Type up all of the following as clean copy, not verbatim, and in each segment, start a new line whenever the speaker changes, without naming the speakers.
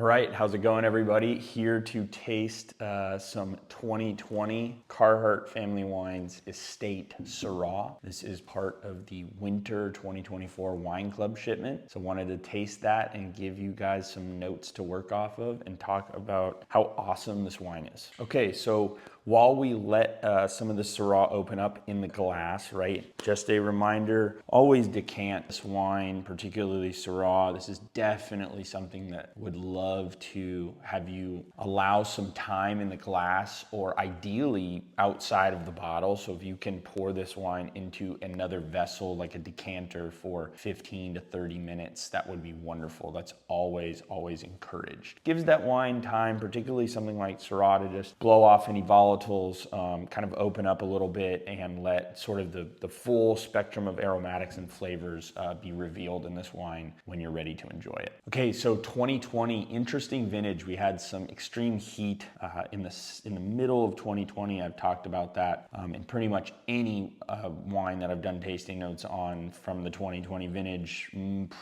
All right, how's it going, everybody? Here to taste some 2020 Carhartt Family Wines Estate Syrah. This is part of the Winter 2024 Wine Club Shipment. So wanted to taste that and give you guys some notes to work off of and talk about how awesome this wine is. Okay, so while we let some of the Syrah open up in the glass, right? Just a reminder, always decant this wine, particularly Syrah. This is definitely something that would love to have you allow some time in the glass, or ideally outside of the bottle. So if you can pour this wine into another vessel, like a decanter, for 15 to 30 minutes, that would be wonderful. That's always encouraged. Gives that wine time, particularly something like Syrah, to just blow off any volatiles, kind of open up a little bit and let sort of the full spectrum of aromatics and flavors be revealed in this wine when you're ready to enjoy it. Okay, so 2020, interesting vintage. We had some extreme heat in the middle of 2020. I've talked about that in pretty much any wine that I've done tasting notes on from the 2020 vintage.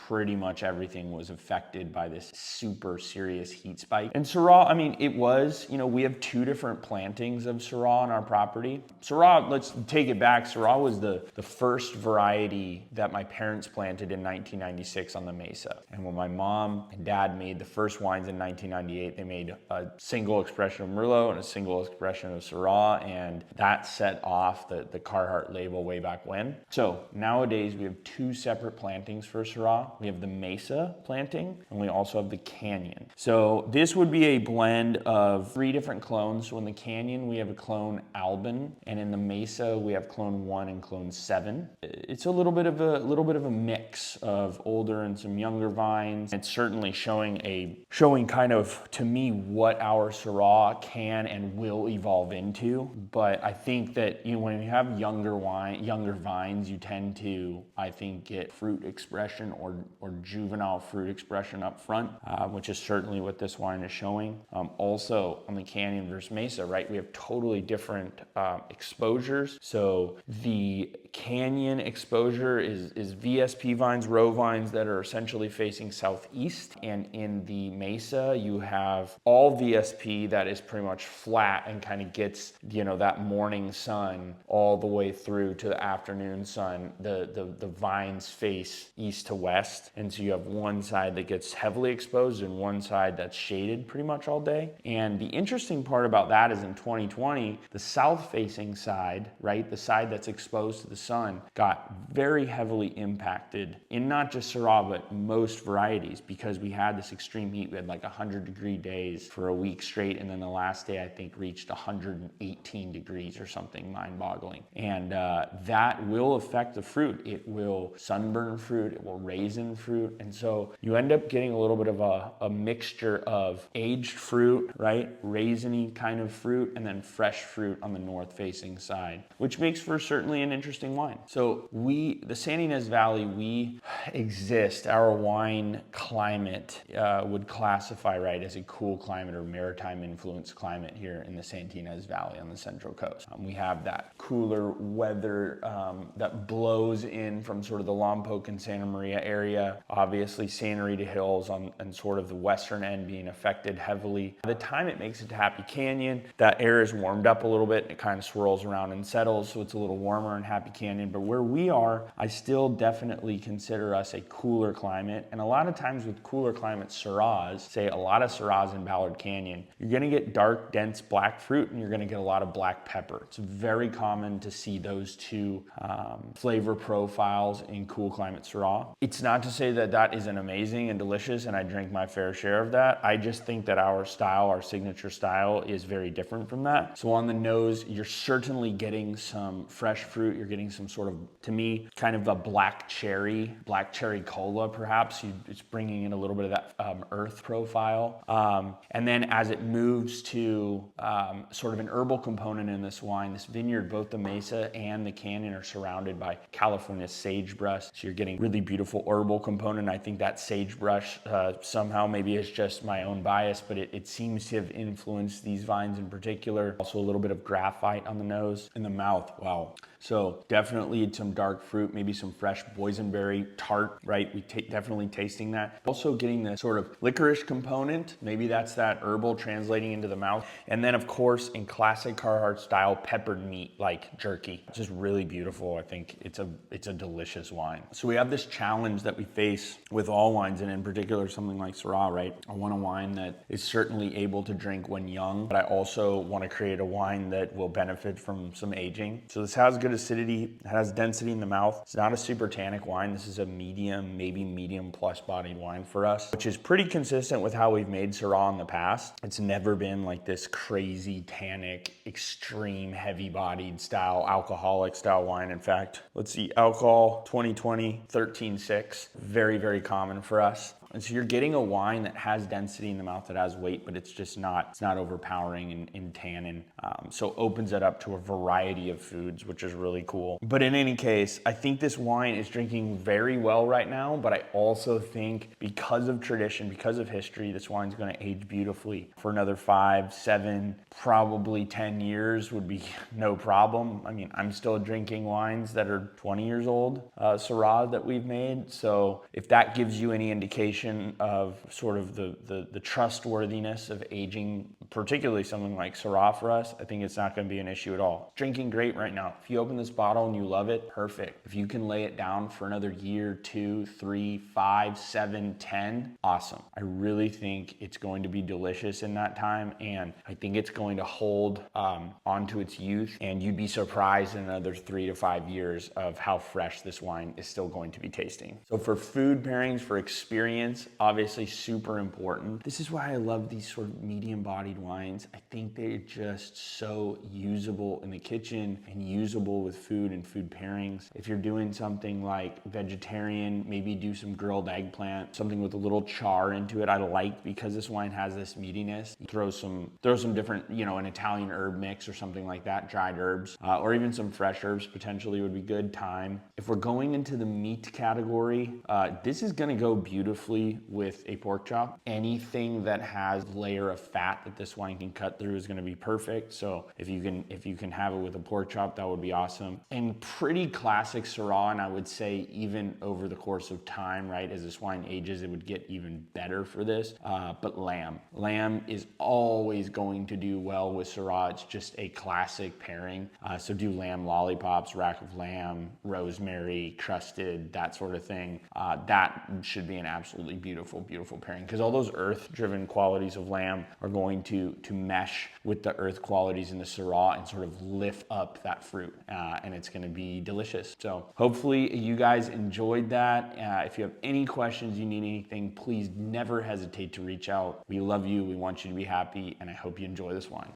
Pretty much everything was affected by this super serious heat spike. And Syrah, I mean, it was, we have two different plantings of Syrah on our property. Syrah, let's take it back. Syrah was the first variety that my parents planted in 1996 on the Mesa. And when my mom and dad made the first wines in 1998, they made a single expression of Merlot and a single expression of Syrah, and that set off the Carhartt label way back when. So nowadays we have two separate plantings for Syrah. We have the Mesa planting and we also have the Canyon. So this would be a blend of three different clones. So in the Canyon we have a clone Alban, and in the Mesa we have clone 1 and clone 7. It's a little bit of a mix of older and some younger vines. It's certainly showing kind of, to me, what our Syrah can and will evolve into. But I think that when you have younger vines, you tend to, I think, get fruit expression or juvenile fruit expression up front, which is certainly what this wine is showing. Also on the Canyon versus Mesa, right, we have totally different exposures. So the Canyon exposure is VSP vines, row vines that are essentially facing southeast, and in the Mesa you have all VSP that is pretty much flat and kind of gets that morning sun all the way through to the afternoon sun. The vines face east to west, and so you have one side that gets heavily exposed and one side that's shaded pretty much all day. And the interesting part about that is in 2020, the south facing side, right, the side that's exposed to the sun, got very heavily impacted in not just Syrah but most varieties, because we had this extreme heat. We had like 100-degree days for a week straight, and then the last day I think reached 118 degrees or something mind-boggling. And that will affect the fruit. It will sunburn fruit, it will raisin fruit, and so you end up getting a little bit of a mixture of aged fruit, right, raisiny kind of fruit, and then fresh fruit on the north facing side, which makes for certainly an interesting wine. So the Santa Ynez Valley, we exist, our wine climate would classify, right, as a cool climate or maritime influence climate here in the Santa Ynez Valley on the Central Coast. We have that cooler weather that blows in from sort of the Lompoc and Santa Maria area. Obviously Santa Rita Hills and sort of the western end being affected heavily. By the time it makes it to Happy Canyon, that air is warmed up a little bit. It kind of swirls around and settles, so it's a little warmer in Happy Canyon. But where we are, I still definitely consider us a cooler climate. And a lot of times with cooler climate Syrahs, say a lot of Syrahs in Ballard Canyon, you're gonna get dark, dense black fruit, and you're gonna get a lot of black pepper. It's very common to see those two flavor profiles in cool climate Syrah. It's not to say that that isn't amazing and delicious, and I drink my fair share of that. I just think that our style, our signature style, is very different from that. So on the nose, you're certainly getting some fresh fruit. You're getting some sort of, to me, kind of a black cherry cola perhaps. It's bringing in a little bit of that earth profile. And then as it moves to sort of an herbal component in this wine, this vineyard, both the Mesa and the Canyon, are surrounded by California sagebrush. So you're getting really beautiful herbal component. I think that sagebrush somehow, maybe it's just my own bias, but it seems to have influenced these vines in particular. Also a little bit of graphite on the nose. In the mouth, wow. So definitely some dark fruit, maybe some fresh boysenberry tart, right? We definitely tasting that. Also getting the sort of licorice component. Maybe that's that herbal translating into the mouth. And then of course in classic Carhartt style, peppered meat like jerky. It's just really beautiful. I think it's a delicious wine. So we have this challenge that we face with all wines, and in particular something like Syrah, right? I want a wine that is certainly able to drink when young, but I also want to create a wine that will benefit from some aging. So this has good acidity, it has density in the mouth. It's not a super tannic wine. This is a medium, maybe medium plus bodied wine for us, which is pretty consistent with how we've made Syrah in the past. It's never been like this crazy tannic, extreme heavy bodied style, alcoholic style wine. In fact, let's see, alcohol 2020, 13.6, very, very common for us. And so you're getting a wine that has density in the mouth, that has weight, but it's just not, it's not overpowering in tannin. So opens it up to a variety of foods, which is really cool. But in any case, I think this wine is drinking very well right now, but I also think because of tradition, because of history, this wine's gonna age beautifully for another 5, 7, probably 10 years would be no problem. I mean, I'm still drinking wines that are 20 years old, Syrah that we've made. So if that gives you any indication of sort of the trustworthiness of aging, particularly something like Syrah for us, I think it's not going to be an issue at all. Drinking great right now. If you open this bottle and you love it, perfect. If you can lay it down for another year, 2, 3, 5, 7, 10, awesome. I really think it's going to be delicious in that time, and I think it's going to hold onto its youth, and you'd be surprised in another 3 to 5 years of how fresh this wine is still going to be tasting. So for food pairings, for experience, obviously super important. This is why I love these sort of medium bodied wines. I think they're just so usable in the kitchen and usable with food and food pairings. If you're doing something like vegetarian, maybe do some grilled eggplant, something with a little char into it. I like, because this wine has this meatiness, throw some different, you know, an Italian herb mix or something like that, dried herbs, or even some fresh herbs potentially would be good. Thyme. If we're going into the meat category, this is gonna go beautifully with a pork chop. Anything that has a layer of fat that this wine can cut through is going to be perfect. So if you can have it with a pork chop, that would be awesome. And pretty classic Syrah, and I would say even over the course of time, right, as this wine ages, it would get even better for this. But lamb is always going to do well with Syrah. It's just a classic pairing. So do lamb lollipops, rack of lamb, rosemary, crusted, that sort of thing. That should be an absolutely beautiful pairing, because all those earth-driven qualities of lamb are going to mesh with the earth qualities in the Syrah and sort of lift up that fruit, and it's going to be delicious. So hopefully you guys enjoyed that. If you have any questions, you need anything, please never hesitate to reach out. We love you, we want you to be happy, and I hope you enjoy this wine.